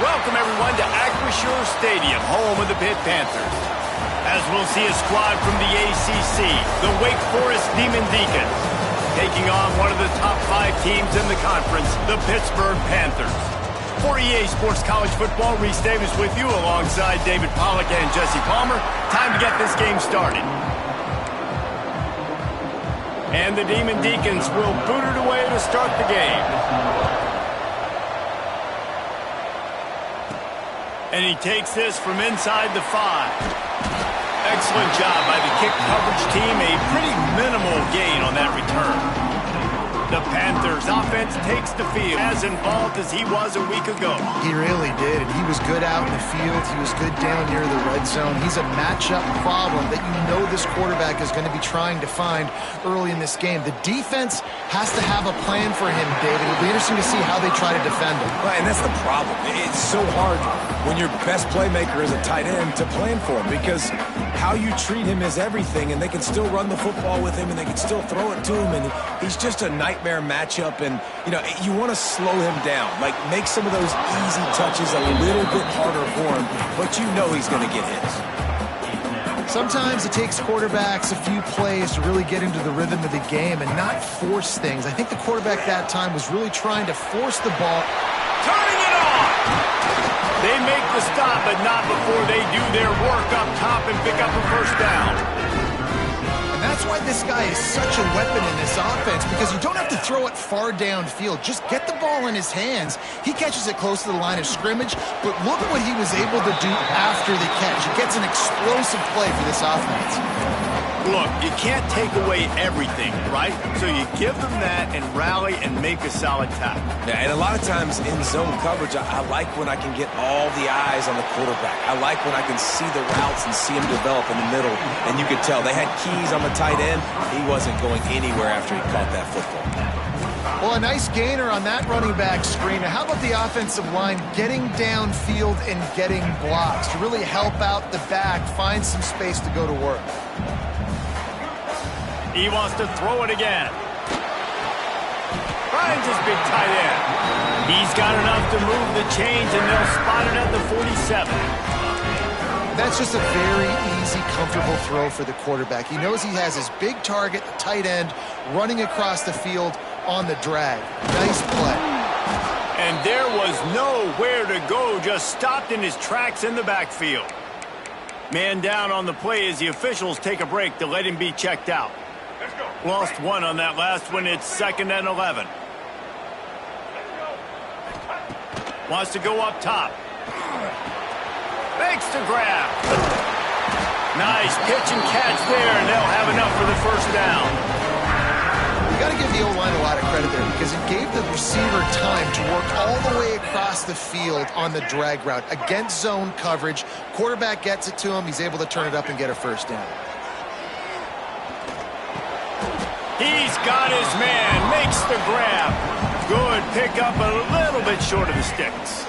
Welcome, everyone, to Acrisure Stadium, home of the Pitt Panthers. As we'll see a squad from the ACC, the Wake Forest Demon Deacons, taking on one of the top 5 teams in the conference, the Pittsburgh Panthers. For EA Sports College Football, Reese Davis with you alongside David Pollack and Jesse Palmer. Time to get this game started. And the Demon Deacons will boot it away to start the game. And he takes this from inside the 5. Excellent job by the kick coverage team. A pretty minimal gain on that return. The Panthers offense takes the field, as involved as he was a week ago. He really did, and he was good out in the field. He was good down near the red zone. He's a matchup problem that you know this quarterback is going to be trying to find early in this game. The defense has to have a plan for him, David. It'll be interesting to see how they try to defend him. Right, and that's the problem. It's so hard when your best playmaker is a tight end to plan for him, because how you treat him is everything, and they can still run the football with him, and they can still throw it to him, and he's just a nightmare matchup. And you want to slow him down, like make some of those easy touches a little bit harder for him, but you know he's going to get hits. Sometimes it takes quarterbacks a few plays to really get into the rhythm of the game and not force things. I think the quarterback that time was really trying to force the ball. Turning it on! They make the stop, but not before they do their work up top and pick up a first down. And that's why this guy is such a weapon in this offense, because you don't have to throw it far downfield. Just get the ball in his hands. He catches it close to the line of scrimmage, but look at what he was able to do after the catch. He gets an explosive play for this offense. Look, you can't take away everything, right? So you give them that and rally and make a solid tackle. Yeah, and a lot of times in zone coverage, I like when I can get all the eyes on the quarterback. I like when I can see the routes and see him develop in the middle. And you could tell they had keys on the tight end. He wasn't going anywhere after he caught that football. Well, a nice gainer on that running back screen. Now, how about the offensive line getting downfield and getting blocks to really help out the back, find some space to go to work? He wants to throw it again. Finds his big tight end. He's got enough to move the chains, and they'll spot it at the 47. That's just a very easy, comfortable throw for the quarterback. He knows he has his big target, the tight end, running across the field on the drag. Nice play. And there was nowhere to go, just stopped in his tracks in the backfield. Man down on the play as the officials take a break to let him be checked out. Lost one on that last one. It's 2nd and 11. Wants to go up top. Makes the grab. Nice pitch and catch there, and they'll have enough for the first down. You got to give the O-line a lot of credit there, because it gave the receiver time to work all the way across the field on the drag route. Against zone coverage, quarterback gets it to him. He's able to turn it up and get a first down. He's got his man, makes the grab. Good pickup, a little bit short of the sticks.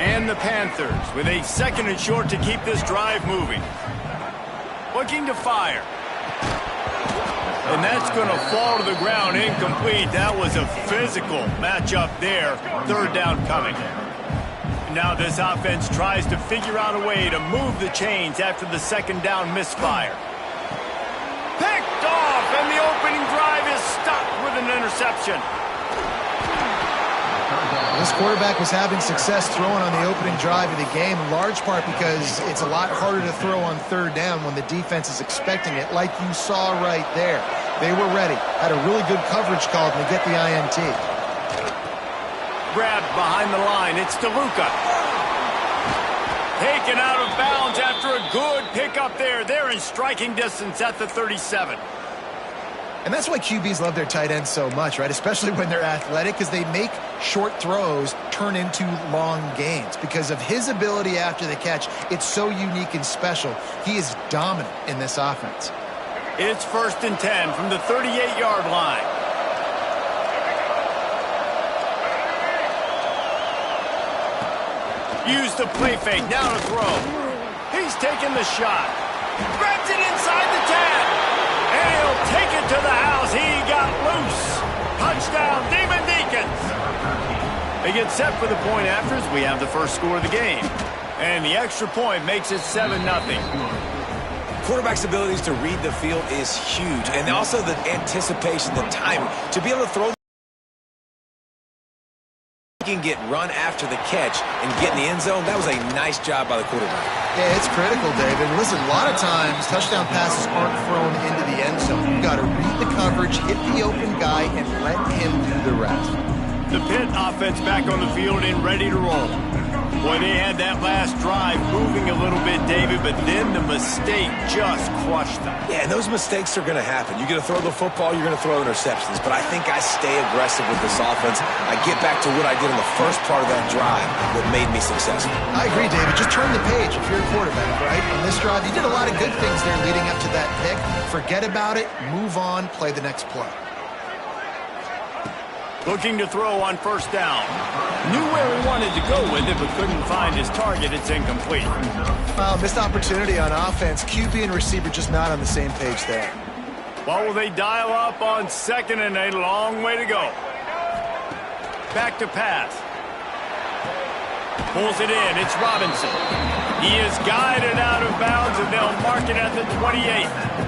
And the Panthers with a 2nd and short to keep this drive moving. Looking to fire. And that's going to fall to the ground, incomplete. That was a physical matchup there. 3rd down coming. Now this offense tries to figure out a way to move the chains after the 2nd down misfire. Picked off, and the opening drive is stopped with an interception. This quarterback was having success throwing on the opening drive of the game, in large part because it's a lot harder to throw on 3rd down when the defense is expecting it, like you saw right there. They were ready, had a really good coverage call to get the INT. Grabbed behind the line, it's DeLuca. Taken out of bounds after a good pickup there. They're in striking distance at the 37. And that's why QBs love their tight ends so much, right? Especially when they're athletic, because they make short throws turn into long gains. Because of his ability after the catch, it's so unique and special. He is dominant in this offense. It's 1st and 10 from the 38-yard line. Use the play fake, now to throw. He's taking the shot. Grabs it inside the 10. And he'll take it to the house. He got loose. Touchdown, Demon Deacons. They get set for the point afters. We have the first score of the game. And the extra point makes it 7-0. Quarterback's abilities to read the field is huge. And also the anticipation, the timing. To be able to throw, can get run after the catch and get in the end zone. That was a nice job by the quarterback. Yeah, it's critical, David. Listen, a lot of times touchdown passes aren't thrown into the end zone. You've got to read the coverage, hit the open guy, and let him do the rest. The Pitt offense back on the field and ready to roll. Boy, they had that last drive moving a little bit, David, but then the mistake just crushed them. Yeah, and those mistakes are going to happen. You're going to throw the football, you're going to throw interceptions. But I think I stay aggressive with this offense. I get back to what I did in the first part of that drive that made me successful. I agree, David. Just turn the page if you're a quarterback, right? On this drive, you did a lot of good things there leading up to that pick. Forget about it, move on, play the next play. Looking to throw on first down. Knew where he wanted to go with it, but couldn't find his target. It's incomplete. Missed opportunity on offense. QB and receiver just not on the same page there. Well, will they dial up on 2nd and 8? Long way to go. Back to pass. Pulls it in. It's Robinson. He is guided out of bounds, and they'll mark it at the 28.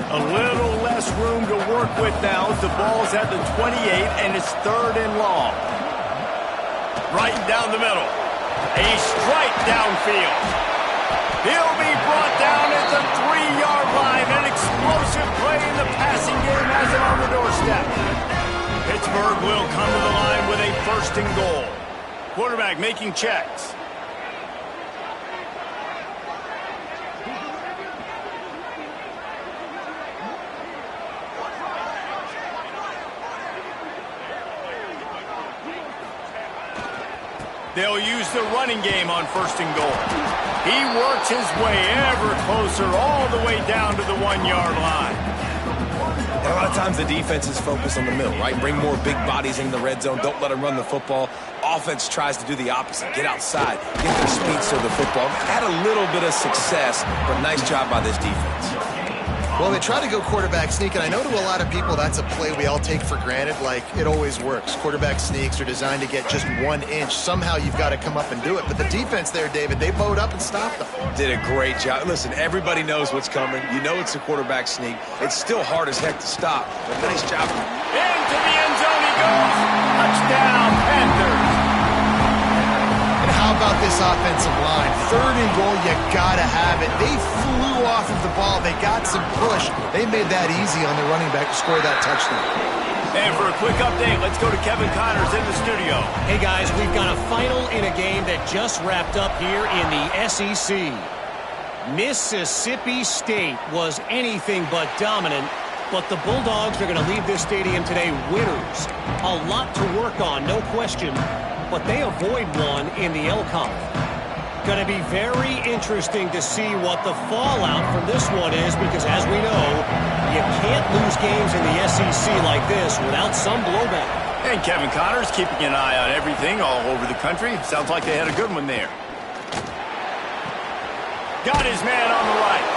A little less room to work with now. The ball's at the 28, and it's 3rd and long. Right down the middle. A strike downfield. He'll be brought down at the 3-yard line. An explosive play in the passing game has it on the doorstep. Pittsburgh will come to the line with a 1st and goal. Quarterback making checks. They'll use the running game on 1st and goal. He works his way ever closer all the way down to the 1-yard line. And a lot of times the defense is focused on the middle, right? Bring more big bodies in the red zone. Don't let them run the football. Offense tries to do the opposite. Get outside. Get their speeds to the football. Had a little bit of success, but nice job by this defense. Well, they try to go quarterback sneak, and I know to a lot of people that's a play we all take for granted, like it always works. Quarterback sneaks are designed to get just 1 inch. Somehow you've got to come up and do it. But the defense there, David, they bowed up and stopped them. Did a great job. Listen, everybody knows what's coming. You know it's a quarterback sneak. It's still hard as heck to stop, but nice job. Into the end zone he goes. Touchdown, Panthers. And how about this offensive line? 3rd and goal, you gotta have it. They flew off of the ball. They got some push. They made that easy on the running back to score that touchdown. And for a quick update, let's go to Kevin Connors in the studio. Hey guys, we've got a final in a game that just wrapped up here in the SEC. Mississippi State was anything but dominant, but the Bulldogs are going to leave this stadium today winners. A lot to work on, no question, but they avoid one in the Ncaa. Going to be very interesting to see what the fallout from this one is, because as we know, you can't lose games in the SEC like this without some blowback. And Kevin Connors keeping an eye on everything all over the country. Sounds like they had a good one there. Got his man on the right.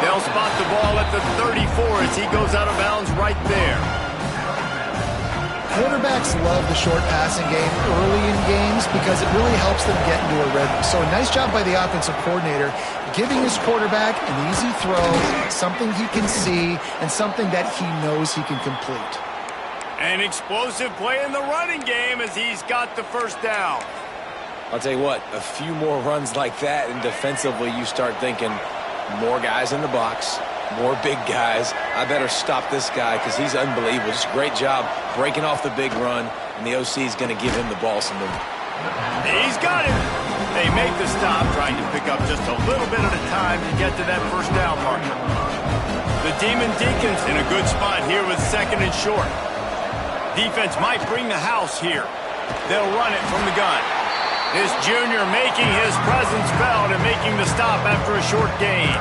They'll spot the ball at the 34 as he goes out of bounds right there. Quarterbacks love the short passing game early in games because it really helps them get into a rhythm. So a nice job by the offensive coordinator giving his quarterback an easy throw, something he can see, and something that he knows he can complete. An explosive play in the running game as he's got the first down. I'll tell you what, a few more runs like that, and defensively you start thinking more guys in the box, more big guys. I better stop this guy because he's unbelievable. Just a great job breaking off the big run, and the OC is going to give him the ball some more. He's got it. They make the stop, trying to pick up just a little bit at a time to get to that first down marker. The Demon Deacons in a good spot here with 2nd and short. Defense might bring the house here. They'll run it from the gun. This junior making his presence felt and making the stop after a short gain.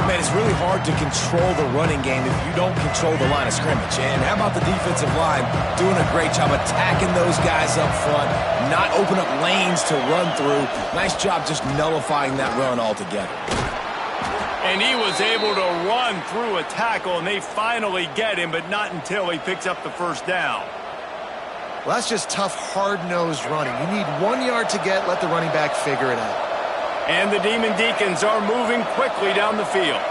Man, it's really hard to control the running game if you don't control the line of scrimmage. And how about the defensive line doing a great job attacking those guys up front, not open up lanes to run through. Nice job just nullifying that run altogether. And he was able to run through a tackle, and they finally get him, but not until he picks up the first down. Well, that's just tough, hard-nosed running. You need 1 yard to get, let the running back figure it out. And the Demon Deacons are moving quickly down the field.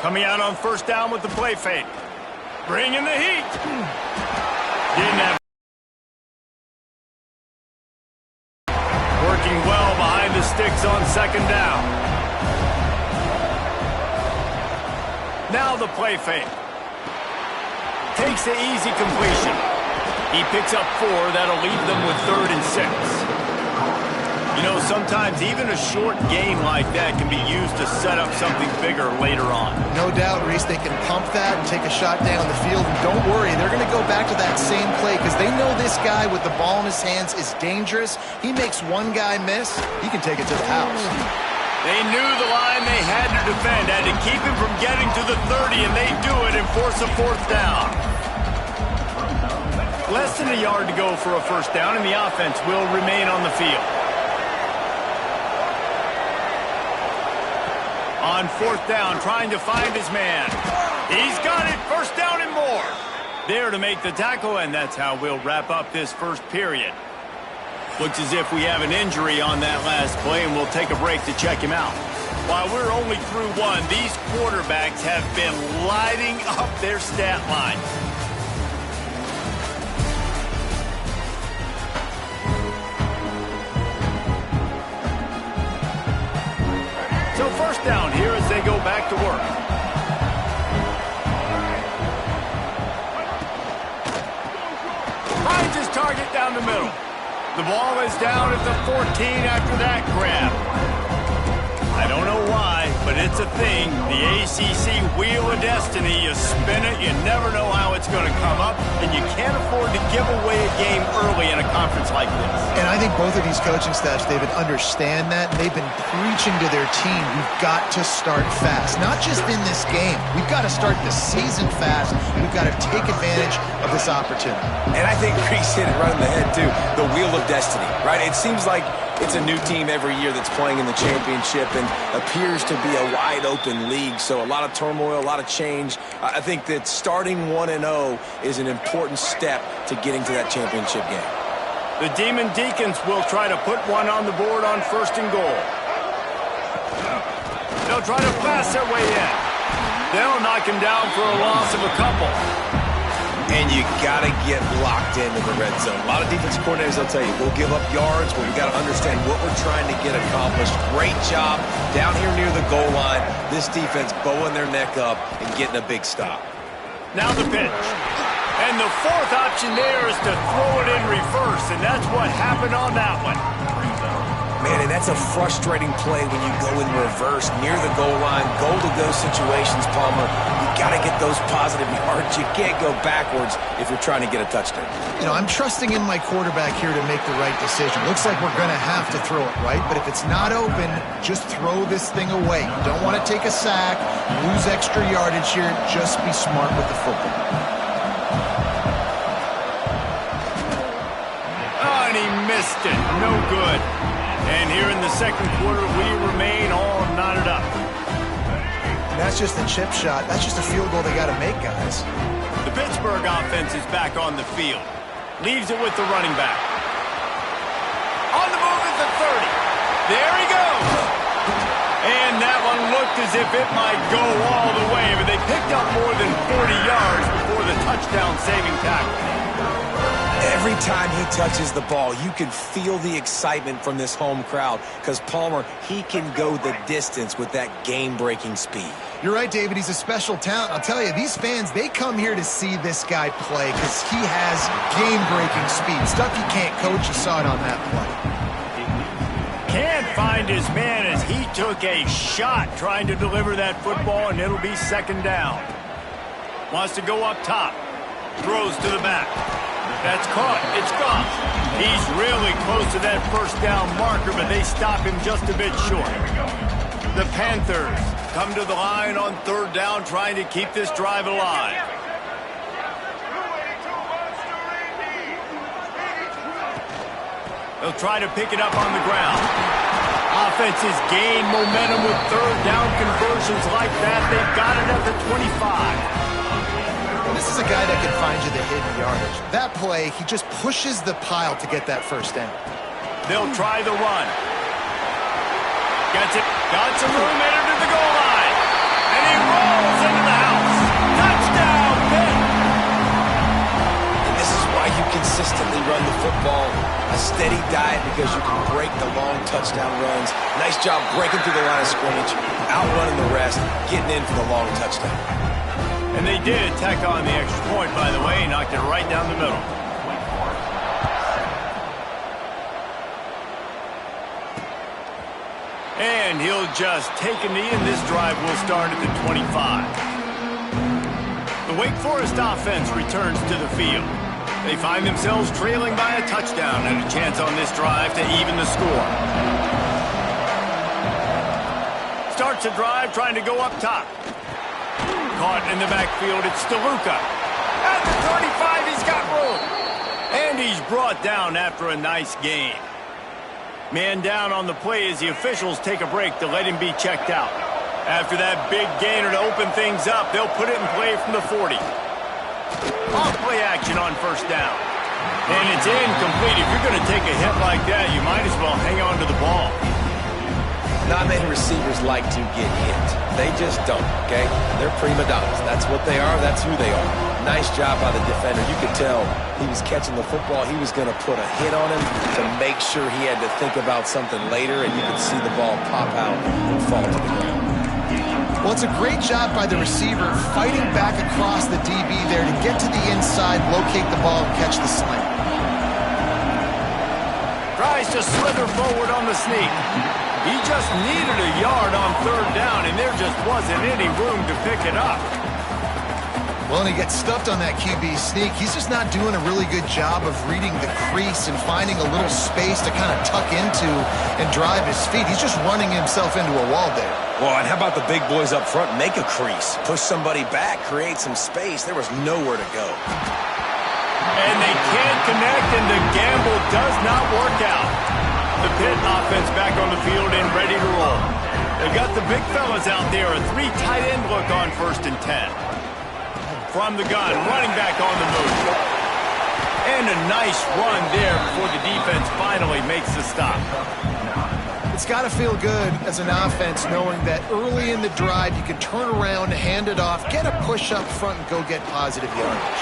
Coming out on first down with the play fake. Bringing the heat. Didn't have. Working well behind the sticks on second down. Now the play fake. Takes the easy completion. He picks up 4. That'll leave them with 3rd and 6. You know, sometimes even a short gain like that can be used to set up something bigger later on. No doubt, Reese, they can pump that and take a shot down the field. And don't worry, they're going to go back to that same play because they know this guy with the ball in his hands is dangerous. He makes one guy miss, he can take it to the house. They knew the line they had to defend, had to keep him from getting to the 30, and they do it and force a 4th down. Less than a yard to go for a first down, and the offense will remain on the field. On 4th down, trying to find his man. He's got it, first down and more. There to make the tackle, and that's how we'll wrap up this first period. Looks as if we have an injury on that last play, and we'll take a break to check him out. While we're only through 1, these quarterbacks have been lighting up their stat line. So first down here as they go back to work. Finds his target down the middle. The ball is down at the 14 after that grab. I don't know why, but it's a thing. The ACC Wheel of Destiny, you spin it, you never know how it's going to come up, and you can't afford to give away a game early in a conference like this. And I think both of these coaching staffs, David, understand that. They've been preaching to their team, we've got to start fast. Not just in this game. We've got to start the season fast. We've got to take advantage of this opportunity. And I think Reese hit it right on the head, too. The Wheel of Destiny, right? It seems like it's a new team every year that's playing in the championship and appears to be a wide-open league, so a lot of turmoil, a lot of change. I think that starting 1-0 is an important step to getting to that championship game. The Demon Deacons will try to put one on the board on 1st and goal. They'll try to pass their way in. They'll knock him down for a loss of a couple. And you got to get locked into the red zone. A lot of defense coordinators, they'll tell you, we'll give up yards, but we got to understand what we're trying to get accomplished. Great job down here near the goal line. This defense bowing their neck up and getting a big stop. Now the pitch. And the 4th option there is to throw it in reverse, and that's what happened on that one. Man, and that's a frustrating play when you go in reverse near the goal line. Goal-to-go situations, Palmer. You got to get those positive yards. You can't go backwards if you're trying to get a touchdown. You know, I'm trusting in my quarterback here to make the right decision. Looks like we're going to have to throw it, right? But if it's not open, just throw this thing away. You don't want to take a sack, lose extra yardage here. Just be smart with the football. Oh, and he missed it. No good. And here in the second quarter, we remain all knotted up. That's just a chip shot. That's just a field goal they got to make, guys. The Pittsburgh offense is back on the field. Leaves it with the running back. On the move at the 30. There he goes. And that one looked as if it might go all the way, but they picked up more than 40 yards before the touchdown-saving tackle. Every time he touches the ball, you can feel the excitement from this home crowd because Palmer, he can go the distance with that game-breaking speed. You're right, David. He's a special talent. I'll tell you, these fans, they come here to see this guy play because he has game-breaking speed. Stuff you can't coach. You saw it on that play. Can't find his man as he took a shot trying to deliver that football, and it'll be 2nd down. Wants to go up top. Throws to the back. That's caught. It's gone. He's really close to that first down marker, but they stop him just a bit short. The Panthers come to the line on 3rd down, trying to keep this drive alive. They'll try to pick it up on the ground. Offenses gain momentum with 3rd down conversions like that. They've got it at the 25. This This is a guy that can find you the hidden yardage. That play, he just pushes the pile to get that first down. They'll try the run. Gets it. Got some room headed to the goal line. And he rolls into the house. Touchdown, Pitt. And this is why you consistently run the football. A steady diet because you can break the long touchdown runs. Nice job breaking through the line of scrimmage, outrunning the rest, getting in for the long touchdown. And they did tack on the extra point, by the way. Knocked it right down the middle. And he'll just take a knee, and this drive will start at the 25. The Wake Forest offense returns to the field. They find themselves trailing by a touchdown and a chance on this drive to even the score. Starts a drive trying to go up top. Caught in the backfield, it's DeLuca. At the 35, he's got room. And he's brought down after a nice gain. Man down on the play as the officials take a break to let him be checked out. After that big gainer to open things up, they'll put it in play from the 40. Off play action on first down. And it's incomplete. If you're going to take a hit like that, you might as well hang on to the ball. Not many receivers like to get hit. They just don't, okay? They're prima donnas. That's what they are. That's who they are. Nice job by the defender. You could tell he was catching the football. He was going to put a hit on him to make sure he had to think about something later, and you could see the ball pop out and fall to the ground. Well, it's a great job by the receiver fighting back across the DB there to get to the inside, locate the ball, and catch the slant. Tries to slither forward on the sneak. He just needed a yard on third down, and there just wasn't any room to pick it up. Well, and he gets stuffed on that QB sneak. He's just not doing a really good job of reading the crease and finding a little space to kind of tuck into and drive his feet. He's just running himself into a wall there. Well, and how about the big boys up front? Make a crease. Push somebody back. Create some space. There was nowhere to go. And they can't connect, and the gamble does not work out. The Pitt offense back on the field and ready to roll. They've got the big fellas out there. A 3 tight end look on 1st and 10. From the gun, running back on the move. And a nice run there before the defense finally makes the stop. It's got to feel good as an offense knowing that early in the drive you can turn around, hand it off, get a push up front, and go get positive yardage.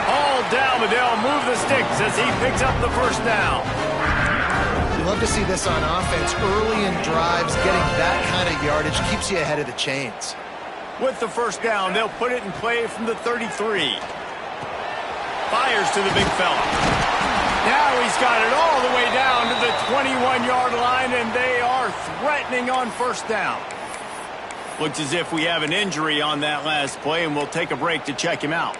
All down, but they'll move the sticks as he picks up the first down. You love to see this on offense. Early in drives, getting that kind of yardage keeps you ahead of the chains. With the first down, they'll put it in play from the 33. Fires to the big fella. Now he's got it all the way down to the 21-yard line, and they are threatening on first down. Looks as if we have an injury on that last play, and we'll take a break to check him out.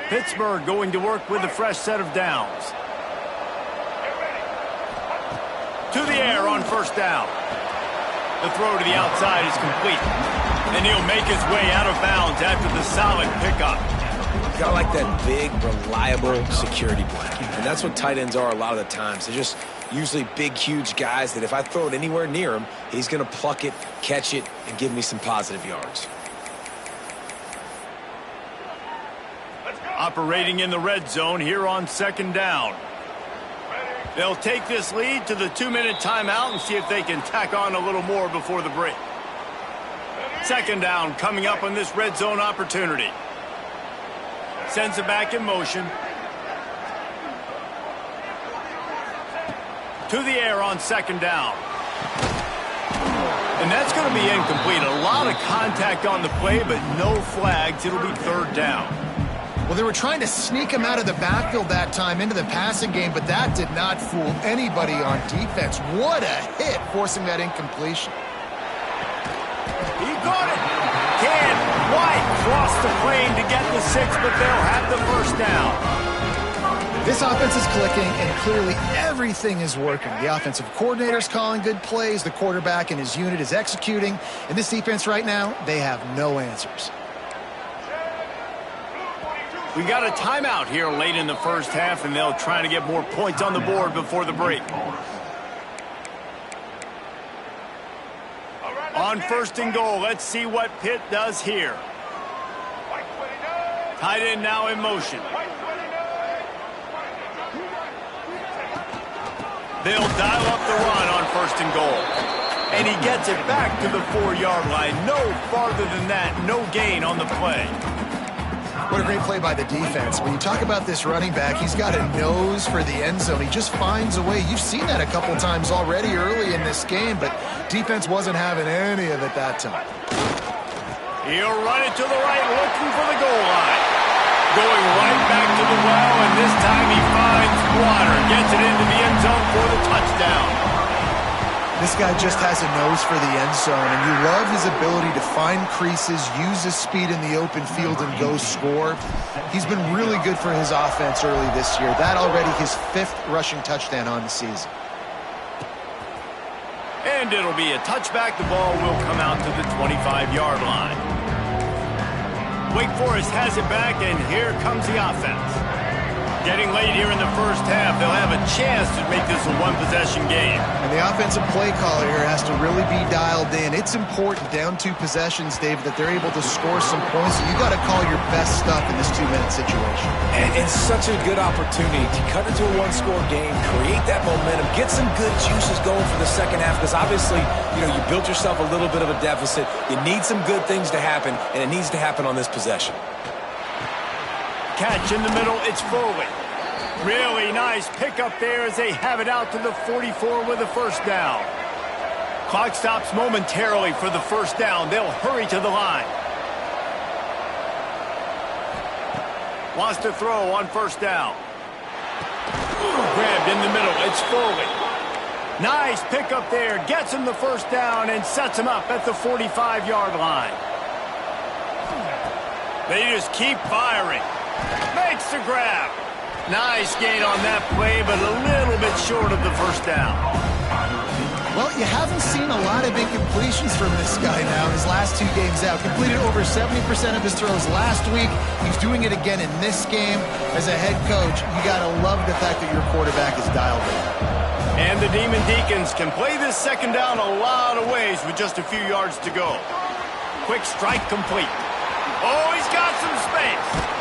Pittsburgh going to work with a fresh set of downs. To the air on first down. The throw to the outside is complete. And he'll make his way out of bounds after the solid pickup. Got like that big, reliable security blanket. And that's what tight ends are a lot of the times. They're just usually big, huge guys that if I throw it anywhere near him, he's going to pluck it, catch it, and give me some positive yards. Operating in the red zone here on second down. They'll take this lead to the 2-minute timeout and see if they can tack on a little more before the break. Second down coming up on this red zone opportunity. Sends it back in motion. To the air on second down. And that's going to be incomplete. A lot of contact on the play, but no flags. It'll be third down. Well, they were trying to sneak him out of the backfield that time into the passing game, but that did not fool anybody on defense. What a hit, forcing that incompletion. He got it. Can White cross the plane to get the 6, but they'll have the first down. This offense is clicking, and clearly everything is working. The offensive coordinator's calling good plays. The quarterback and his unit is executing. And this defense right now, they have no answers. We got a timeout here late in the first half, and they'll try to get more points on the board before the break. On 1st and goal, let's see what Pitt does here. Tight end now in motion. They'll dial up the run on 1st and goal. And he gets it back to the 4-yard line. No farther than that. No gain on the play. What a great play by the defense. When you talk about this running back, he's got a nose for the end zone. He just finds a way. You've seen that a couple times already early in this game, but defense wasn't having any of it that time. He'll run it to the right, looking for the goal line. Going right back to the well, and this time he finds water. Gets it into the end zone for the touchdown. This guy just has a nose for the end zone, and you love his ability to find creases, use his speed in the open field, and go score. He's been really good for his offense early this year. That already his 5th rushing touchdown on the season. And it'll be a touchback. The ball will come out to the 25-yard line. Wake Forest has it back, and here comes the offense. Getting late here in the first half, they'll have a chance to make this a one-possession game. And the offensive play caller here has to really be dialed in. It's important, down 2 possessions, Dave, that they're able to score some points. So you got to call your best stuff in this 2-minute situation. And such a good opportunity to cut into a 1-score game, create that momentum, get some good juices going for the second half, because obviously, you built yourself a little bit of a deficit. You need some good things to happen, and it needs to happen on this possession. Catch in the middle, it's Foley. Really nice pickup there as they have it out to the 44 with a first down. Clock stops momentarily for the first down. They'll hurry to the line. Wants to throw on first down. Grabbed in the middle, it's Foley. Nice pickup there, gets him the first down and sets him up at the 45-yard line. They just keep firing. Makes the grab. Nice gain on that play, but a little bit short of the first down. Well, you haven't seen a lot of incompletions from this guy now his last 2 games out. Completed over 70% of his throws last week. He's doing it again in this game. As a head coach, you got to love the fact that your quarterback is dialed in. And the Demon Deacons can play this second down a lot of ways with just a few yards to go. Quick strike complete. Oh, he's got some space.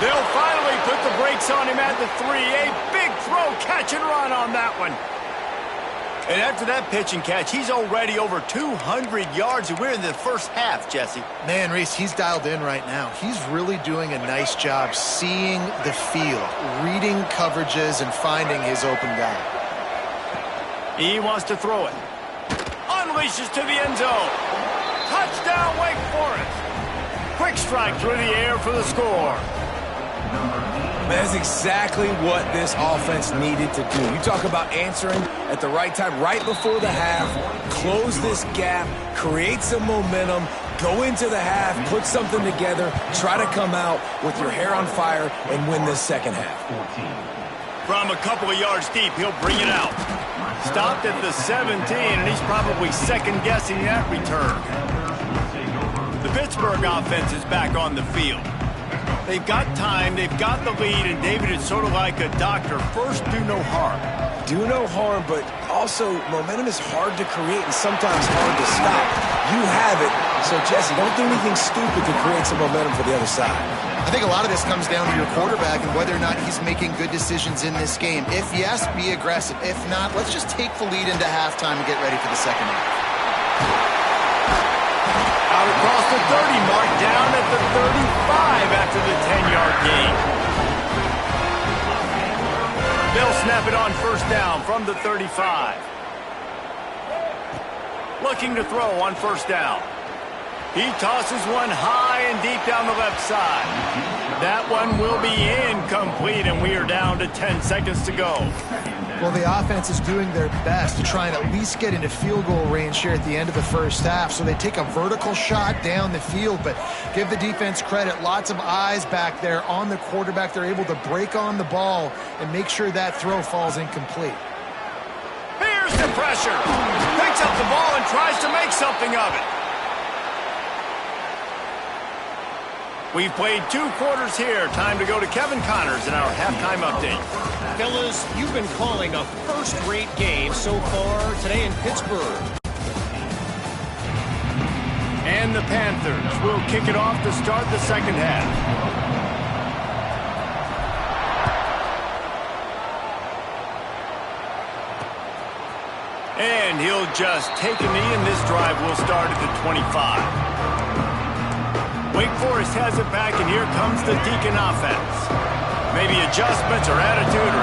They'll finally put the brakes on him at the 3. A big throw, catch and run on that one. And after that pitch and catch, he's already over 200 yards, and we're in the first half, Jesse. Man, Reese, he's dialed in right now. He's really doing a nice job seeing the field, reading coverages, and finding his open guy. He wants to throw it. Unleashes to the end zone. Touchdown, Wake Forest. Quick strike through the air for the score. That's exactly what this offense needed to do. You talk about answering at the right time, right before the half, close this gap, create some momentum, go into the half, put something together, try to come out with your hair on fire and win this second half. From a couple of yards deep, he'll bring it out. Stopped at the 17, and he's probably second-guessing that return. The Pittsburgh offense is back on the field. They've got time, they've got the lead, and David is sort of like a doctor. First, do no harm. Do no harm, but also momentum is hard to create and sometimes hard to stop. You have it, so Jesse, don't do anything stupid to create some momentum for the other side. I think a lot of this comes down to your quarterback and whether or not he's making good decisions in this game. If yes, be aggressive. If not, let's just take the lead into halftime and get ready for the second half. Out across the 30, marked down at the 35 after the 10-yard gain. They'll snap it on first down from the 35. Looking to throw on first down. He tosses one high and deep down the left side. That one will be incomplete, and we are down to 10 seconds to go. Well, the offense is doing their best to try and at least get into field goal range here at the end of the first half. So they take a vertical shot down the field, but give the defense credit. Lots of eyes back there on the quarterback. They're able to break on the ball and make sure that throw falls incomplete. Here's the pressure. Picks up the ball and tries to make something of it. We've played 2 quarters here. Time to go to Kevin Connors in our halftime update. Fellas, you've been calling a first-rate game so far today in Pittsburgh. And the Panthers will kick it off to start the second half. And he'll just take a knee, and this drive will start at the 25. Wake Forest has it back, and here comes the Deacon offense. Maybe adjustments or attitude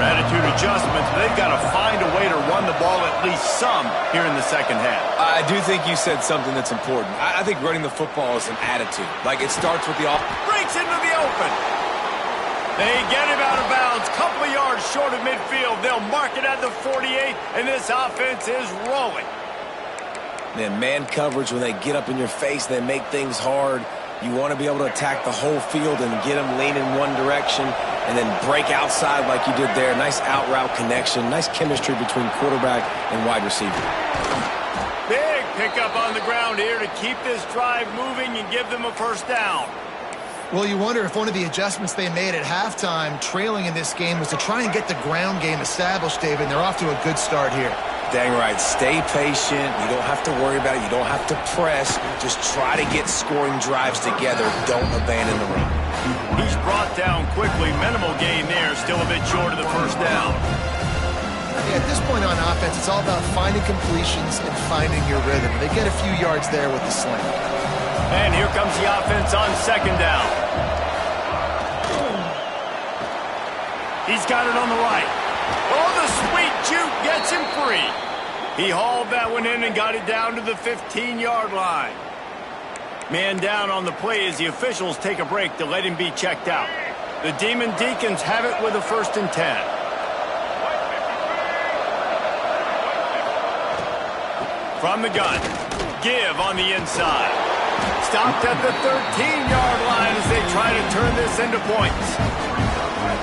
adjustments, but they've got to find a way to run the ball at least some here in the second half. I do think you said something that's important. I think running the football is an attitude. Like, it starts with the breaks into the open. They get him out of bounds, couple of yards short of midfield. They'll mark it at the 48, and this offense is rolling. Man coverage, when they get up in your face, they make things hard. You want to be able to attack the whole field and get them leaning one direction and then break outside like you did there. Nice out-route connection, nice chemistry between quarterback and wide receiver. Big pickup on the ground here to keep this drive moving and give them a first down. Well, you wonder if one of the adjustments they made at halftime, trailing in this game, was to try and get the ground game established, David, and they're off to a good start here. Dang right. Stay patient. You don't have to worry about it. You don't have to press. Just try to get scoring drives together. Don't abandon the run. He's brought down quickly. Minimal gain there. Still a bit short of the first down. Yeah, at this point on offense, it's all about finding completions and finding your rhythm. They get a few yards there with the sling. And here comes the offense on second down. He's got it on the right. Oh, the sweet juke gets him free. He hauled that one in and got it down to the 15-yard line. Man down on the play as the officials take a break to let him be checked out. The Demon Deacons have it with a 1st and 10. From the gun, give on the inside. Stopped at the 13-yard line as they try to turn this into points.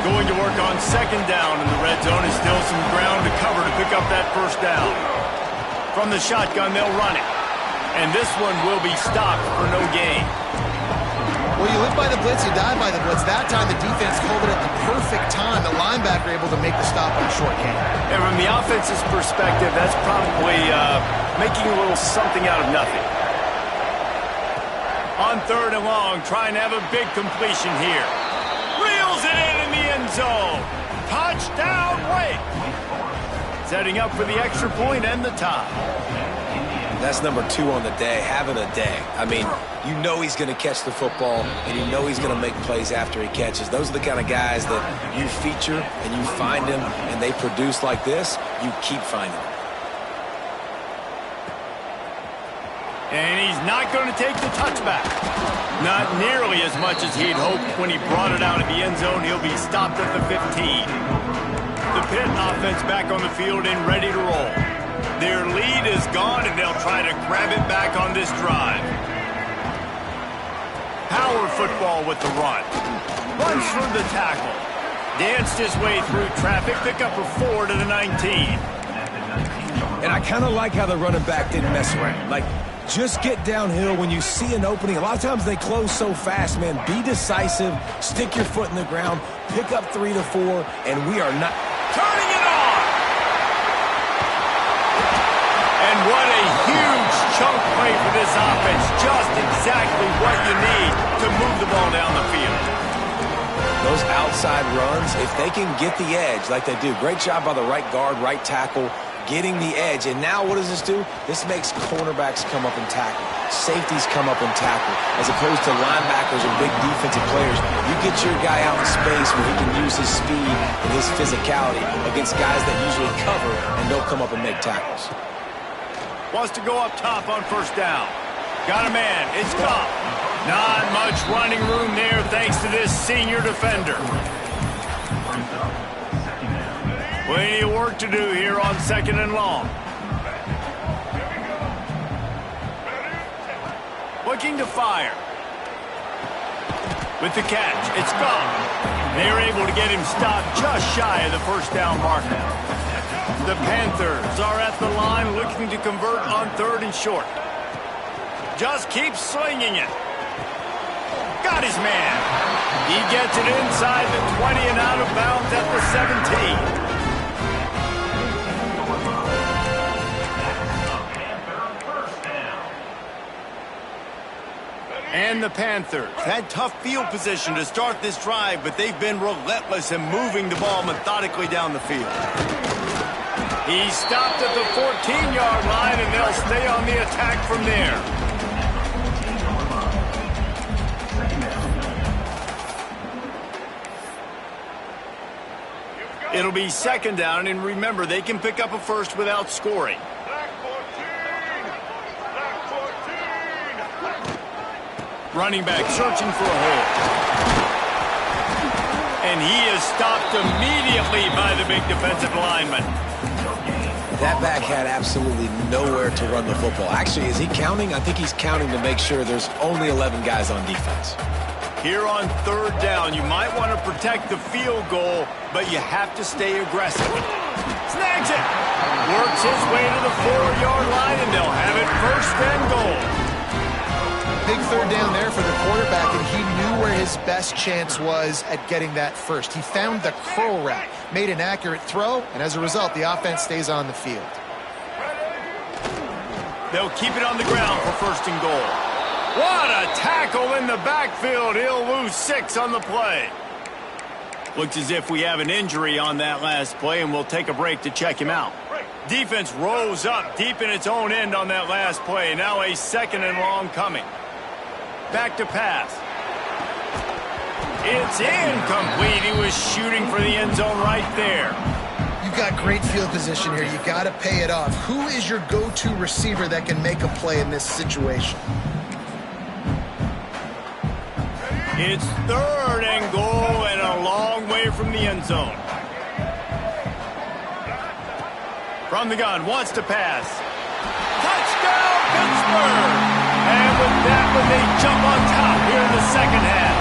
Going to work on second down in the red zone. Is still some ground to cover to pick up that first down. From the shotgun, they'll run it. And this one will be stopped for no gain. Well, you live by the blitz, you die by the blitz. That time the defense called it at the perfect time. The linebacker able to make the stop on a short gain. And from the offense's perspective, that's probably making a little something out of nothing. On 3rd and long, trying to have a big completion here. Reels it in the end zone. Touchdown, Wake. Setting up for the extra point and the tie. That's number 2 on the day, having a day. I mean, you know he's going to catch the football, and you know he's going to make plays after he catches. Those are the kind of guys that you feature, and you find them, and they produce like this, you keep finding them. And he's not going to take the touchback. Not nearly as much as he'd hoped when he brought it out of the end zone. He'll be stopped at the 15. The Pitt offense back on the field and ready to roll. Their lead is gone, and they'll try to grab it back on this drive. Power football with the run. Runs through the tackle. Danced his way through traffic. Pick up a 4 to the 19. And I kind of like how the running back didn't mess around. Like, just get downhill when you see an opening. A lot of times they close so fast, man. Be decisive. Stick your foot in the ground. Pick up 3 to 4, and we are not turning it on. And what a huge chunk play for this offense. Just exactly what you need to move the ball down the field. Those outside runs, if they can get the edge like they do, great job by the right guard, right tackle, getting the edge. And now what does this do? This makes cornerbacks come up and tackle. Safeties come up and tackle. As opposed to linebackers or big defensive players, you get your guy out in space where he can use his speed and his physicality against guys that usually cover and don't come up and make tackles. Wants to go up top on first down. Got a man. It's Goff. Not much running room there thanks to this senior defender. Plenty of work to do here on 2nd and long. Looking to fire. With the catch, it's Goff. They're able to get him stopped just shy of the first down marker. The Panthers are at the line looking to convert on 3rd and short. Just keeps slinging it. Got his man. He gets it inside the 20 and out of bounds at the 17. And the Panthers had tough field position to start this drive, but they've been relentless in moving the ball methodically down the field. He stopped at the 14-yard line, and they'll stay on the attack from there. It'll be second down, and remember, they can pick up a first without scoring. Running back searching for a hole. And he is stopped immediately by the big defensive lineman. That back had absolutely nowhere to run the football. Actually, is he counting? I think he's counting to make sure there's only 11 guys on defense. Here on third down, you might want to protect the field goal, but you have to stay aggressive. Snags it. Works his way to the 4-yard line, and they'll have it first and goal. Big third down there for the quarterback, and he knew where his best chance was at getting that first. He found the curl route, made an accurate throw, and as a result, the offense stays on the field. They'll keep it on the ground for first and goal. What a tackle in the backfield. He'll lose 6 on the play. Looks as if we have an injury on that last play, and we'll take a break to check him out. Defense rose up deep in its own end on that last play. Now a second and long coming. Back to pass. It's incomplete. He was shooting for the end zone right there. You've got great field position here. You got to pay it off. Who is your go-to receiver that can make a play in this situation? It's third and goal and a long way from the end zone. From the gun, wants to pass. Touchdown, Pittsburgh! And with that one, they jump on top here in the second half.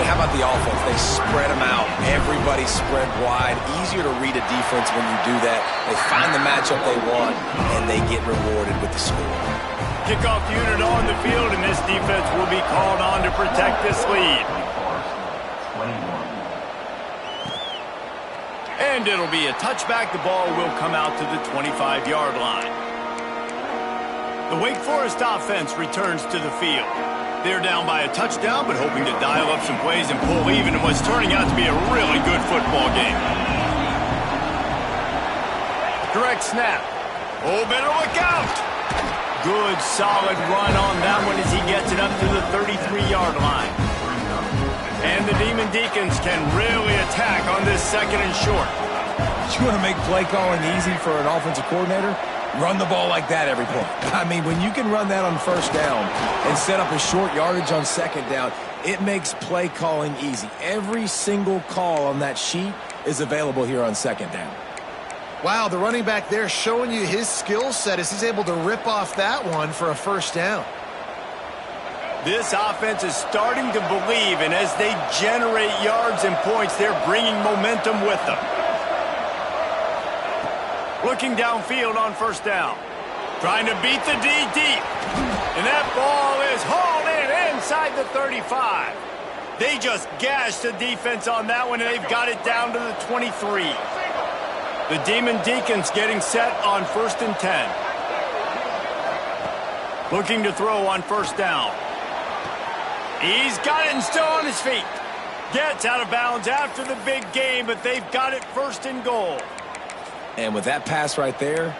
Hey, how about the offense? They spread them out. Everybody spread wide. Easier to read a defense when you do that. They find the matchup they want, and they get rewarded with the score. Kickoff unit on the field, and this defense will be called on to protect this lead. And it'll be a touchback. The ball will come out to the 25-yard line. The Wake Forest offense returns to the field. They're down by a touchdown, but hoping to dial up some plays and pull even in what's turning out to be a really good football game. Direct snap. Oh, better look out. Good, solid run on that one as he gets it up to the 33-yard line. And the Demon Deacons can really attack on this second and short. You want to make play calling easy for an offensive coordinator? Run the ball like that every play. I mean, when you can run that on first down and set up a short yardage on second down, it makes play calling easy. Every single call on that sheet is available here on second down. Wow, the running back there showing you his skill set as he's able to rip off that one for a first down. This offense is starting to believe, and as they generate yards and points, they're bringing momentum with them. Looking downfield on first down. Trying to beat the D deep. And that ball is hauled in inside the 35. They just gashed the defense on that one, and they've got it down to the 23. The Demon Deacons getting set on first and 10. Looking to throw on first down. He's got it and still on his feet. Gets out of bounds after the big game, but they've got it first and goal. And with that pass right there,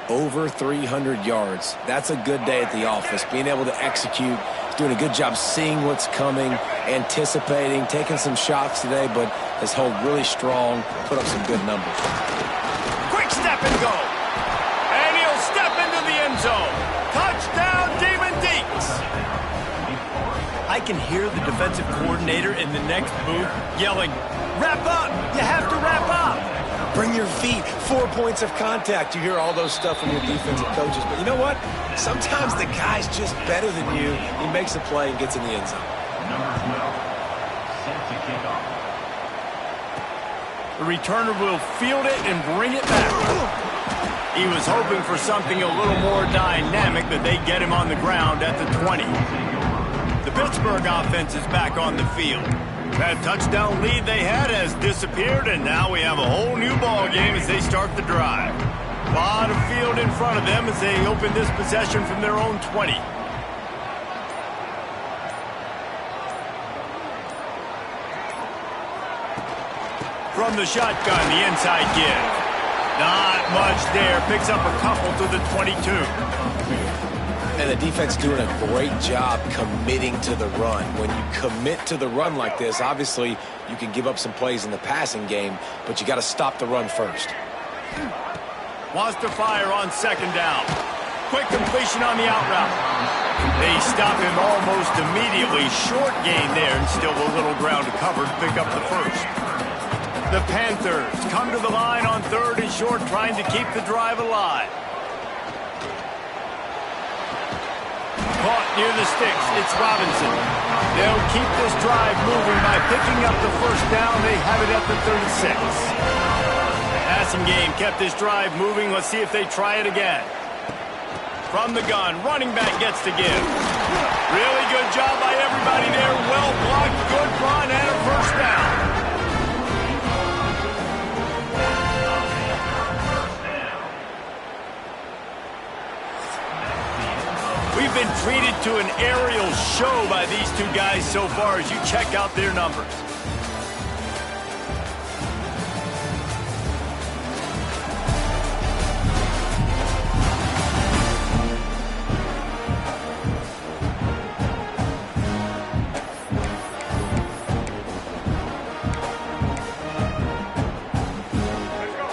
over 300 yards. That's a good day at the office. Being able to execute, doing a good job seeing what's coming, anticipating, taking some shots today, but has held really strong, put up some good numbers. Quick step and go. And he'll step into the end zone. Touchdown, Demon Deeks. I can hear the defensive coordinator in the next booth yelling, "Wrap up! You have to wrap up!" Bring your feet, 4 points of contact. You hear all those stuff from your defensive coaches. But you know what? Sometimes the guy's just better than you. He makes a play and gets in the end zone. The returner will field it and bring it back. He was hoping for something a little more dynamic, but they get him on the ground at the 20. The Pittsburgh offense is back on the field. That touchdown lead they had has disappeared, and now we have a whole new ball game as they start the drive. A lot of field in front of them as they open this possession from their own 20. From the shotgun, the inside give. Not much there. Picks up a couple to the 22. And the defense doing a great job committing to the run. When you commit to the run like this, obviously you can give up some plays in the passing game, but you got to stop the run first. Wants to fire on second down. Quick completion on the out route. They stop him almost immediately. Short gain there, and still a little ground to cover to pick up the first. The Panthers come to the line on third and short, trying to keep the drive alive. Caught near the sticks. It's Robinson. They'll keep this drive moving by picking up the first down. They have it at the 36. Passing game kept this drive moving. Let's see if they try it again. From the gun, running back gets to give. Really good job by everybody there. Well blocked, good run, and a first down. We've been treated to an aerial show by these two guys so far as you check out their numbers.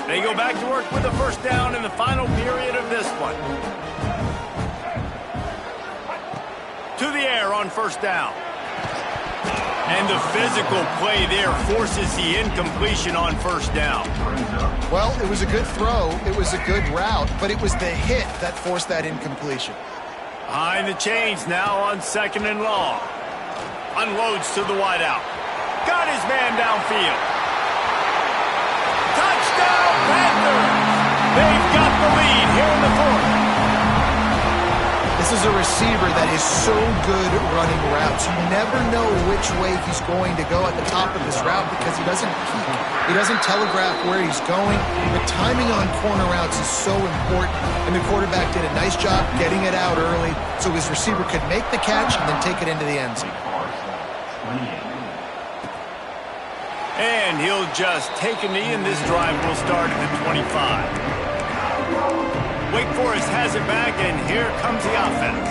They go back to work with a first down in the final period of this one. To the air on first down. And the physical play there forces the incompletion on first down. Well, it was a good throw. It was a good route, but it was the hit that forced that incompletion. Behind the chains now on second and long. Unloads to the wideout. Got his man downfield. Touchdown, Panthers! They've got the lead here in the fourth. This is a receiver that is so good running routes. You never know which way he's going to go at the top of his route because he doesn't peek. He doesn't telegraph where he's going. The timing on corner routes is so important, and the quarterback did a nice job getting it out early so his receiver could make the catch and then take it into the end zone. And he'll just take a knee, and this drive will start at the 25. Wake Forest has it back, and here comes the offense.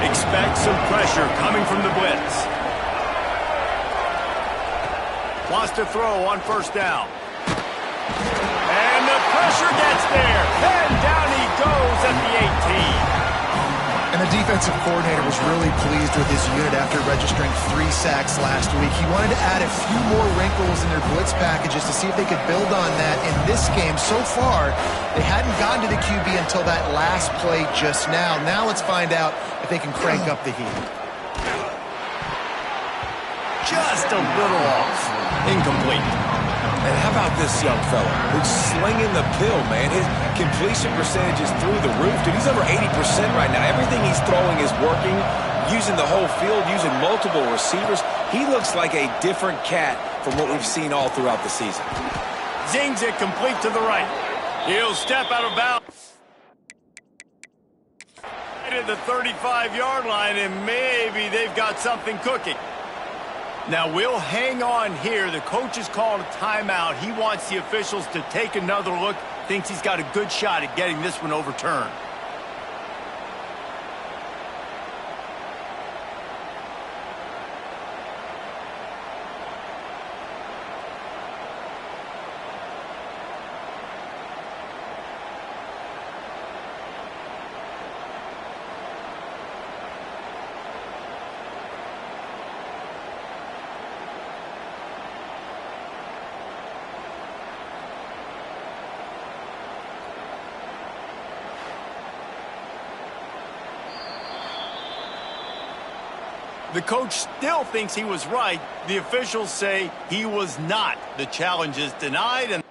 Expect some pressure coming from the blitz. Wants to throw on first down. And the pressure gets there. And down he goes at the 18. And the defensive coordinator was really pleased with his unit after registering 3 sacks last week. He wanted to add a few more wrinkles in their blitz packages to see if they could build on that in this game. So far, they hadn't gotten to the QB until that last play just now. Now let's find out if they can crank up the heat. Just a little off. Incomplete. And how about this young fella who's slinging the pill, man? His completion percentage is through the roof. Dude, he's over 80% right now. Everything he's throwing is working, using the whole field, using multiple receivers. He looks like a different cat from what we've seen all throughout the season. Zings it complete to the right. He'll step out of bounds. Right at the 35-yard line, and maybe they've got something cooking. Now, we'll hang on here. The coach has called a timeout. He wants the officials to take another look. Thinks he's got a good shot at getting this one overturned. The coach still thinks he was right. The officials say he was not. The challenge is denied, and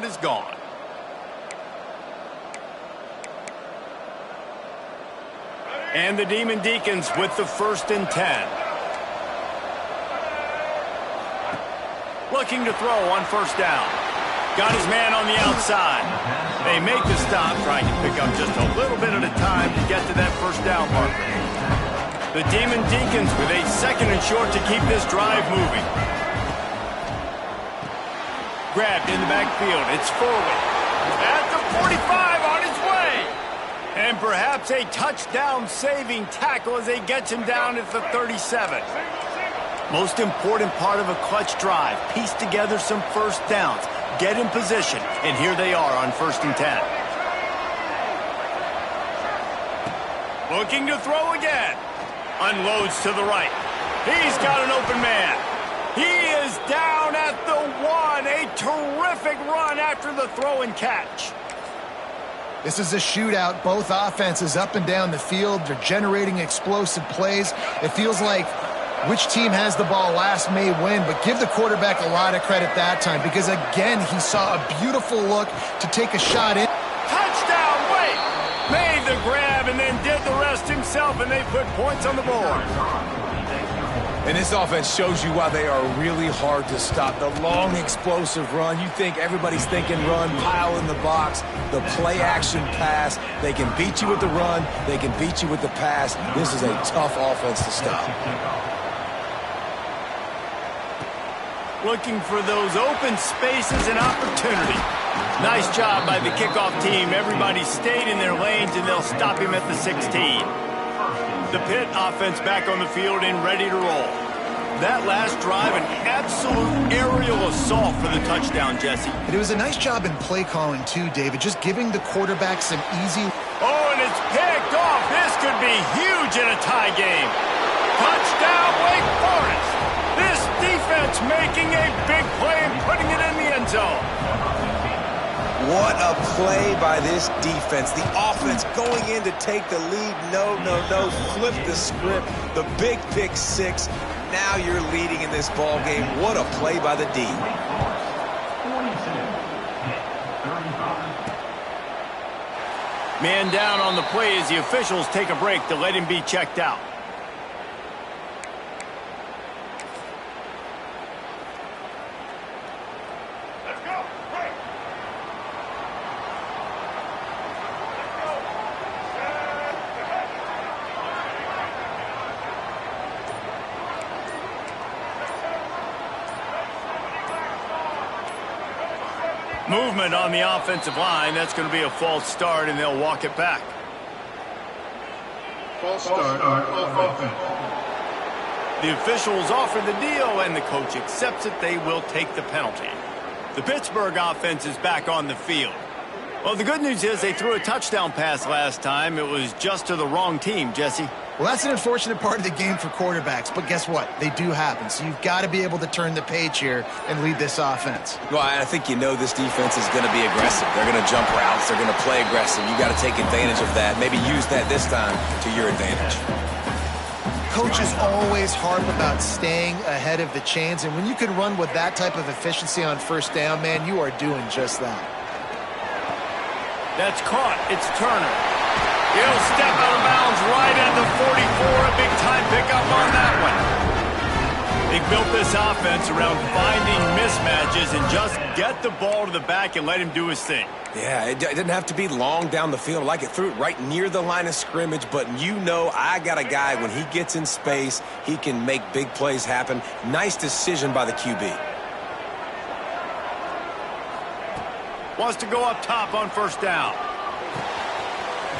timeout is gone. And the Demon Deacons with the 1st and 10. Looking to throw on 1st down. Got his man on the outside. They make the stop, trying to pick up just a little bit at a time to get to that 1st down marker. The Demon Deacons with a 2nd and short to keep this drive moving. Grabbed in the backfield. It's forward. At the 45 on his way. And perhaps a touchdown-saving tackle as they get him down at the 37. Most important part of a clutch drive. Piece together some 1st downs. Get in position. And here they are on 1st and 10. Looking to throw again. Unloads to the right. He's got an open man. He is down at the 1. A terrific run after the throw and catch. This is a shootout. Both offenses up and down the field. They're generating explosive plays. It feels like which team has the ball last may win, but give the quarterback a lot of credit that time because, again, he saw a beautiful look to take a shot in. Touchdown, wait! Made the grab and then did the rest himself, and they put points on the board. And this offense shows you why they are really hard to stop. The long, explosive run. You think everybody's thinking run, pile in the box, the play-action pass. They can beat you with the run. They can beat you with the pass. This is a tough offense to stop. Looking for those open spaces and opportunity. Nice job by the kickoff team. Everybody stayed in their lanes, and they'll stop him at the 16. The Pitt offense back on the field and ready to roll. That last drive, an absolute aerial assault for the touchdown, Jesse. But it was a nice job in play calling, too, David, just giving the quarterback some easy... Oh, and it's picked off. This could be huge in a tie game. Touchdown, Wake Forest. This defense making a big play and putting it in the end zone. What a play by this defense. The offense going in to take the lead. No. Flip the script. The big pick 6. Now you're leading in this ball game. What a play by the D. Man down on the play as the officials take a break to let him be checked out. Movement on the offensive line. That's going to be a false start, and they'll walk it back. False start on offense. The officials offer the deal, and the coach accepts it. They will take the penalty. The Pittsburgh offense is back on the field. Well, the good news is they threw a touchdown pass last time. It was just to the wrong team, Jesse. Well, that's an unfortunate part of the game for quarterbacks, but guess what? They do happen, so you've got to be able to turn the page here and lead this offense. Well, I think you know this defense is going to be aggressive. They're going to jump routes. They're going to play aggressive. You got to take advantage of that. Maybe use that this time to your advantage. Coaches always harp about staying ahead of the chains, and when you can run with that type of efficiency on 1st down, man, you are doing just that. That's caught. It's Turner. He'll step out of bounds right at the 44. A big-time pickup on that one. They built this offense around finding mismatches and just get the ball to the back and let him do his thing. Yeah, it didn't have to be long down the field. Like it threw it right near the line of scrimmage, but you know I got a guy, when he gets in space, he can make big plays happen. Nice decision by the QB. Wants to go up top on 1st down.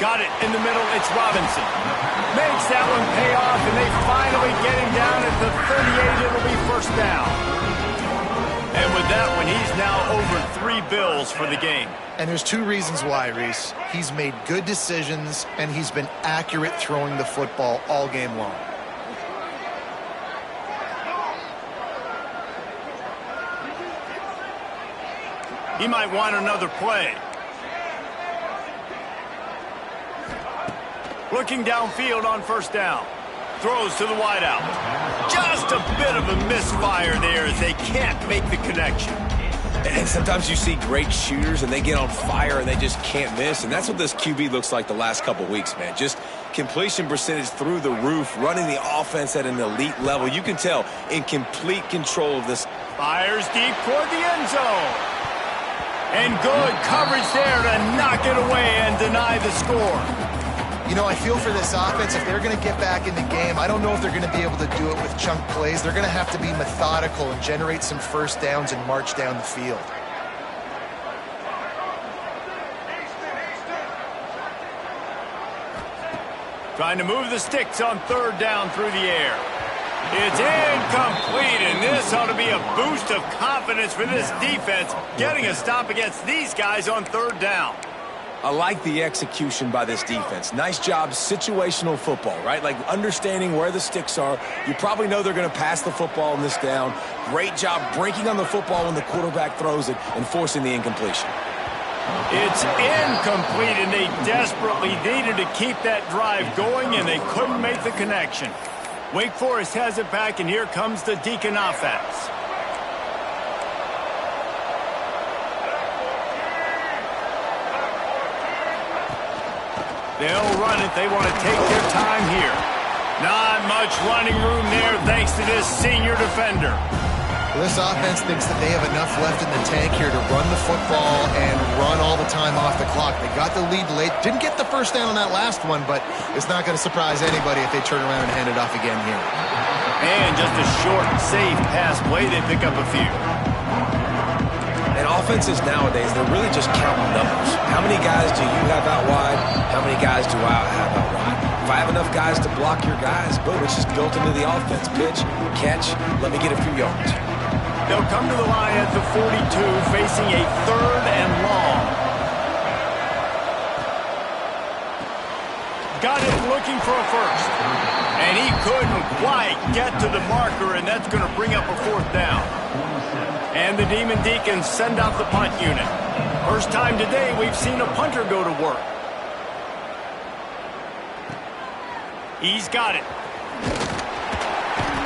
Got it in the middle. It's Robinson. Makes that one pay off, and they finally get him down at the 38. It'll be 1st down. And with that one, he's now over 3 bills for the game. And there's 2 reasons why, Reese. He's made good decisions, and he's been accurate throwing the football all game long. He might want another play. Looking downfield on 1st down. Throws to the wideout. Just a bit of a misfire there as they can't make the connection. And sometimes you see great shooters, and they get on fire, and they just can't miss. And that's what this QB looks like the last couple weeks, man. Just completion percentage through the roof, running the offense at an elite level. You can tell in complete control of this. Fires deep toward the end zone. And good coverage there to knock it away and deny the score. You know, I feel for this offense, if they're going to get back in the game, I don't know if they're going to be able to do it with chunk plays. They're going to have to be methodical and generate some first downs and march down the field. Trying to move the sticks on third down through the air. It's incomplete, and this ought to be a boost of confidence for this defense, getting a stop against these guys on third down. I like the execution by this defense. Nice job, situational football, right? Like understanding where the sticks are. You probably know they're going to pass the football in this down. Great job breaking on the football when the quarterback throws it and forcing the incompletion. It's incomplete, and they desperately needed to keep that drive going, and they couldn't make the connection. Wake Forest has it back, and here comes the Deacon offense. They'll run it. They want to take their time here. Not much running room there thanks to this senior defender. Well, this offense thinks that they have enough left in the tank here to run the football and run all the time off the clock. They got the lead late. Didn't get the first down on that last one, but it's not going to surprise anybody if they turn around and hand it off again here. And just a short, safe pass play. They pick up a few. And offenses nowadays, they're really just counting numbers. How many guys do you have out wide? How many guys do I have out wide? If I have enough guys to block your guys, boom, it's just built into the offense. Pitch, catch, let me get a few yards. They'll come to the line at the 42, facing a third and long. Got it looking for a first. And he couldn't quite get to the marker, and that's going to bring up a fourth down. And the Demon Deacons send out the punt unit. First time today we've seen a punter go to work. He's got it.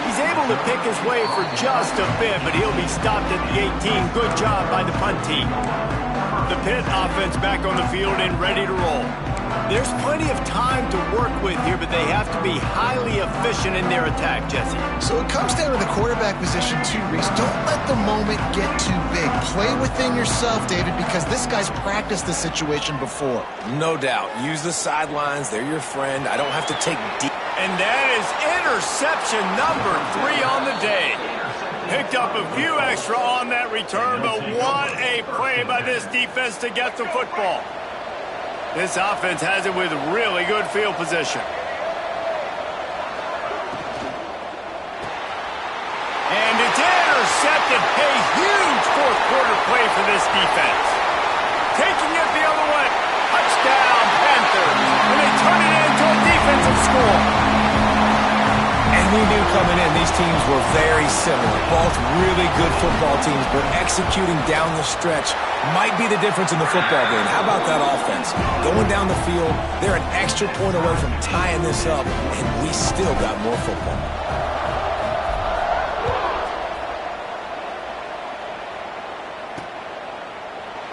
He's able to pick his way for just a bit, but he'll be stopped at the 18. Good job by the punt team. The Pitt offense back on the field and ready to roll. There's plenty of time to work with here, but they have to be highly efficient in their attack, Jesse. So it comes down to the quarterback position too, Reese. Don't let the moment get too big. Play within yourself, David, because this guy's practiced this situation before. No doubt. Use the sidelines. They're your friend. I don't have to take deep. And that is interception number 3 on the day. Picked up a few extra on that return, but what a play by this defense to get the football. This offense has it with really good field position. And it's intercepted. A huge fourth quarter play for this defense. Taking it the other way. Touchdown, Panthers. And they turn it into a defensive score. And we knew coming in, these teams were very similar. Both really good football teams, but executing down the stretch might be the difference in the football game. How about that offense? Going down the field, they're an extra point away from tying this up, and we still got more football.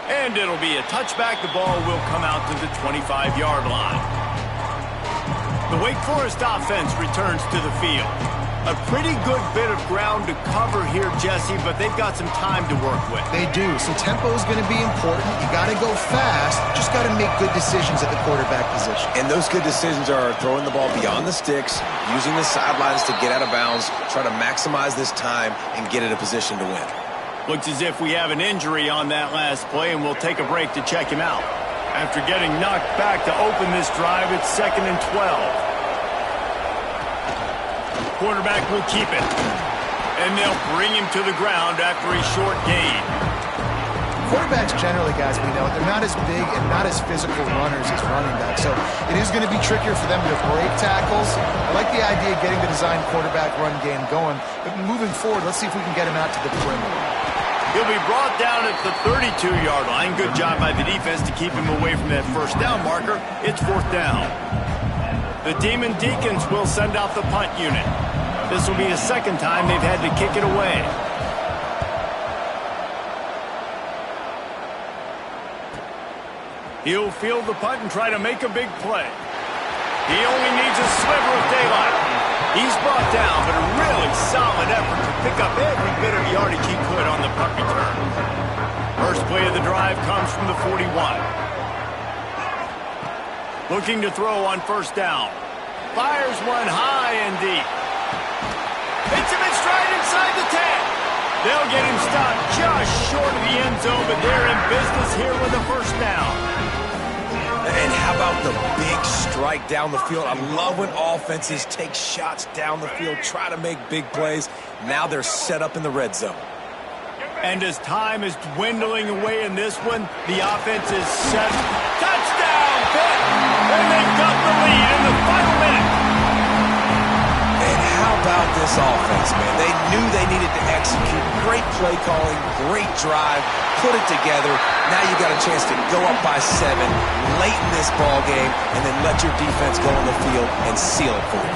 And it'll be a touchback. The ball will come out to the 25-yard line. The Wake Forest offense returns to the field. A pretty good bit of ground to cover here, Jesse, but they've got some time to work with. They do, so tempo is going to be important. You got to go fast. Just got to make good decisions at the quarterback position. And those good decisions are throwing the ball beyond the sticks, using the sidelines to get out of bounds, try to maximize this time, and get in a position to win. Looks as if we have an injury on that last play, and we'll take a break to check him out. After getting knocked back to open this drive, it's 2nd and 12. Quarterback will keep it. And they'll bring him to the ground after a short gain. Quarterbacks generally, guys, we know, they're not as big and not as physical runners as running backs. So it is going to be trickier for them to break tackles. I like the idea of getting the design quarterback run game going. But moving forward, let's see if we can get him out to the perimeter. He'll be brought down at the 32-yard line. Good job by the defense to keep him away from that first down marker. It's 4th down. The Demon Deacons will send out the punt unit. This will be the second time they've had to kick it away. He'll field the punt and try to make a big play. He only needs a sliver of daylight. He's brought down, but a really solid effort to pick up every bit of yardage he could on the punt return. First play of the drive comes from the 41. Looking to throw on first down. Fires one high and deep. Hits him in stride inside the 10. They'll get him stopped just short of the end zone, but they're in business here with a first down. And how about the big strike down the field? I love when offenses take shots down the field, try to make big plays. Now they're set up in the red zone. And as time is dwindling away in this one, the offense is set. Touchdown, Pitt! And they've got the lead in the final minute. And how about this offense, man? They knew they needed to execute. Great play calling, great drive, put it together. Now you got a chance to go up by 7 late in this ball game and then let your defense go on the field and seal it for you.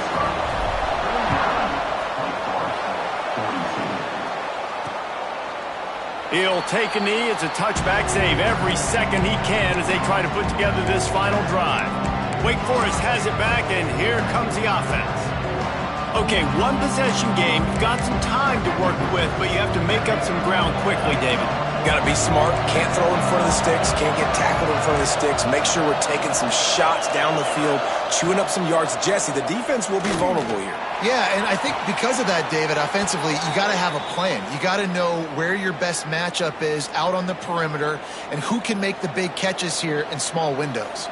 He'll take a knee. It's a touchback save every second he can as they try to put together this final drive. Wake Forest has it back, and here comes the offense. Okay, one possession game. You've got some time to work with, but you have to make up some ground quickly, David. Got to be smart. Can't throw in front of the sticks. Can't get tackled in front of the sticks. Make sure we're taking some shots down the field, chewing up some yards. Jesse, the defense will be vulnerable here. Yeah, and I think because of that, David, offensively, you got to have a plan. You got to know where your best matchup is out on the perimeter and who can make the big catches here in small windows.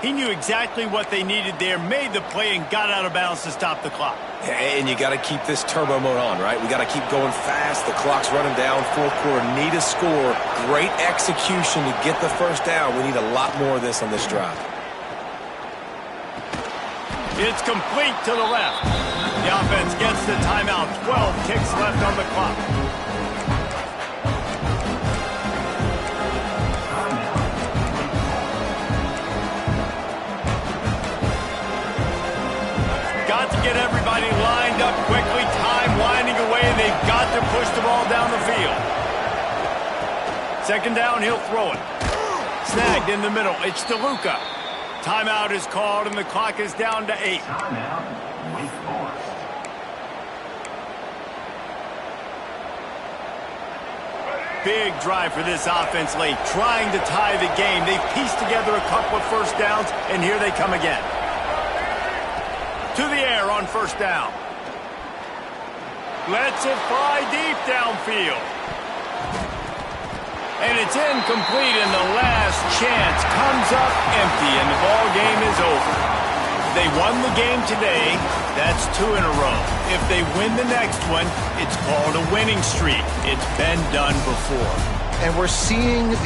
He knew exactly what they needed there, made the play, and got out of bounds to stop the clock. And you got to keep this turbo mode on, right? We got to keep going fast. The clock's running down. Fourth quarter, need a score. Great execution to get the first down. We need a lot more of this on this drive. It's complete to the left. The offense gets the timeout. 12 ticks left on the clock. Got to get everybody lined up quickly. Time winding away, and they've got to push the ball down the field. Second down, he'll throw it. Snagged in the middle. It's DeLuca. Timeout is called, and the clock is down to 8. Big drive for this offense late, trying to tie the game. They've pieced together a couple of first downs, and here they come again. To the air on first down. Lets it fly deep downfield. And it's incomplete, and the last chance comes up empty, and the ball game is over. They won the game today. That's 2 in a row. If they win the next one, it's called a winning streak. It's been done before. And we're seeing